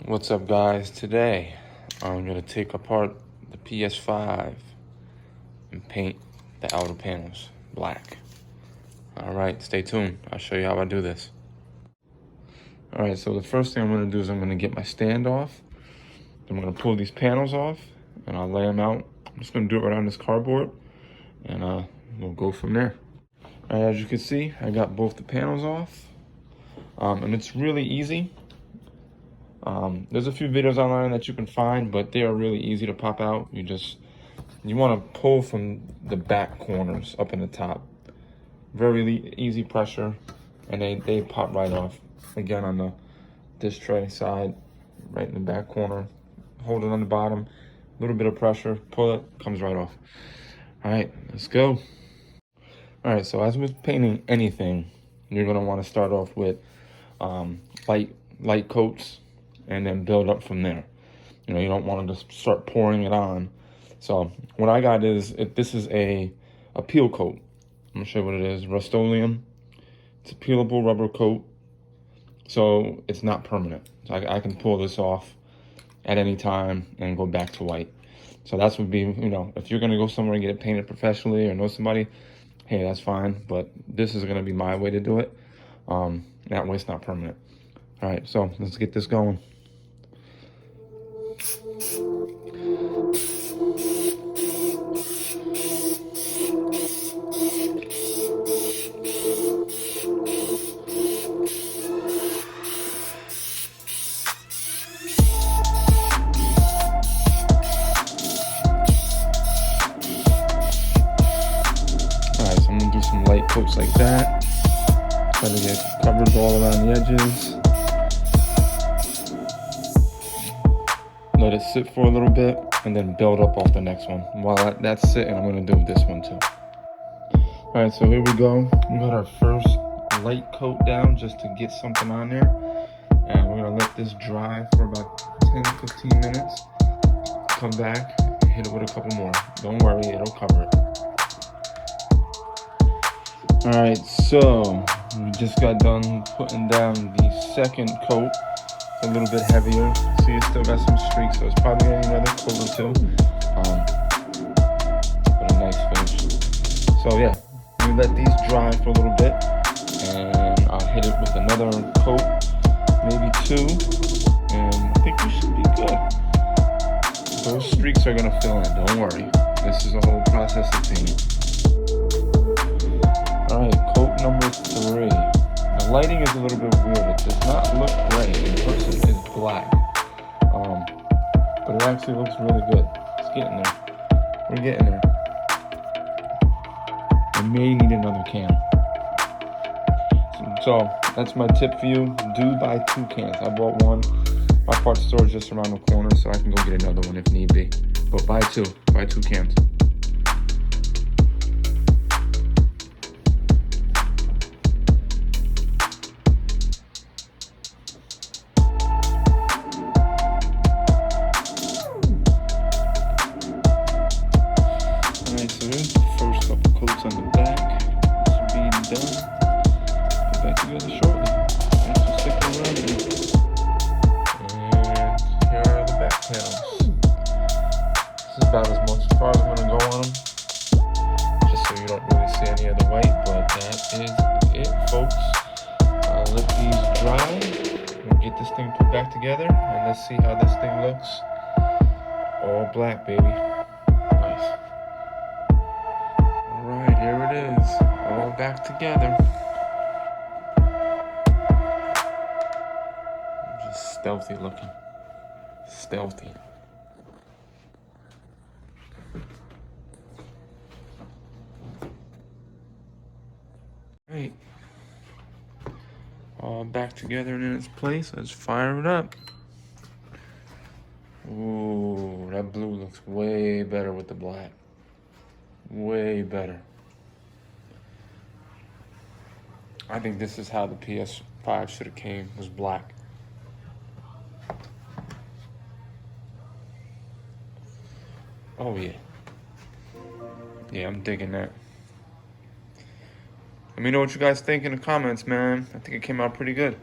What's up, guys? Today I'm gonna take apart the PS5 and paint the outer panels black. All right, stay tuned. I'll show you how I do this. All right, so the first thing I'm gonna do is I'm gonna get my stand off. I'm gonna pull these panels off and I'll lay them out. I'm just gonna do it right on this cardboard and we'll go from there. All right, as you can see, I got both the panels off and it's really easy. There's a few videos online that you can find, but they are really easy to pop out. You want to pull from the back corners up in the top. Very easy pressure, and they pop right off. Again, on this tray side, right in the back corner. Hold it on the bottom, a little bit of pressure, pull it, comes right off. All right, let's go. All right, so as with painting anything, you're gonna want to start off with light coats, and then build up from there. You know, you don't want to just start pouring it on. So what I got is, this is a peel coat. I'm gonna show you what it is. Rust-Oleum. It's a peelable rubber coat, so it's not permanent. So I can pull this off at any time and go back to white. So that's would be, you know, if you're gonna go somewhere and get it painted professionally or know somebody, hey, that's fine. But this is gonna be my way to do it. That way it's not permanent. All right, so let's get this going. I'm gonna do some light coats like that. Try to get coverage all around the edges. Let it sit for a little bit and then build up off the next one. While that's sitting, I'm gonna do this one too. All right, so here we go. We got our first light coat down just to get something on there. And we're gonna let this dry for about 10 to 15 minutes. Come back, hit it with a couple more. Don't worry, it'll cover it. All right, so we just got done putting down the second coat. It's a little bit heavier. See, it still got some streaks, so it's probably gonna need another coat or two. But a nice finish. So yeah, we let these dry for a little bit, and I'll hit it with another coat, maybe two, and I think we should be good. Those streaks are gonna fill in, don't worry. This is a whole process of painting. All right, coat number 3. The lighting is a little bit weird. It does not look gray. In person, it's black. But it actually looks really good. It's getting there. We're getting there. I may need another can. So that's my tip for you. Do buy 2 cans. I bought one. My parts store is just around the corner, so I can go get another one if need be. But buy 2. Buy 2 cans. So there's the first couple coats on the back. This will be done. Get back together shortly. Thanks for sticking around with me. And here are the back panels. This is about as far as I'm going to go on them. Just so you don't really see any of the white, but that is it, folks. I'll let these dry. We'll get this thing put back together, and let's see how this thing looks. All black, baby. Nice. Here it is, all back together. Just stealthy looking. Stealthy. Right. All back together and in its place. Let's fire it up. Ooh, that blue looks way better with the black. Way better. I think this is how the PS5 should have came, was black. Oh yeah. Yeah, I'm digging that. Let me know what you guys think in the comments, man. I think it came out pretty good.